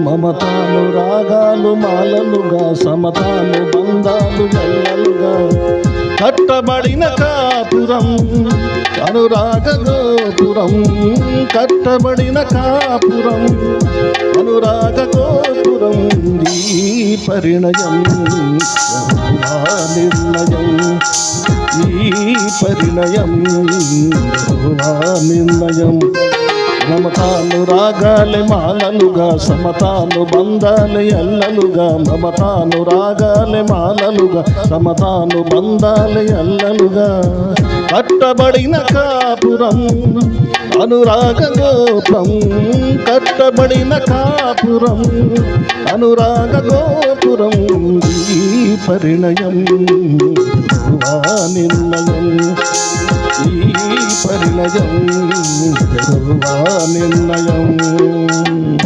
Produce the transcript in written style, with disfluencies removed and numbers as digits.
మమతాను రాగాలు మాలలుగా సమతాను బంధాలు ఎల్లలుగా కట్టబడిన కాపురం అనురాగ గోపురం కట్టబడిన కాపురం అనురాగ గోపురం ఈ పరిణయం యెహోవా నిర్ణయం ఈ పరిణయం యెహోవా నిర్ణయం మమతాను రాగాలి మాలలుగా సమతాను బంధాలు ఎల్లలుగా మమతాను రాగాలి మాలలుగా సమతాను బంధాలు ఎల్లలుగా కట్టబడిన కాపురం అనురాగ గోపురం కట్టబడిన కాపురం అనురాగ గోపురం ఈ పరిణయం యెహోవా నిర్ణయం ఈ పరిణయం యెహోవా నిర్ణయం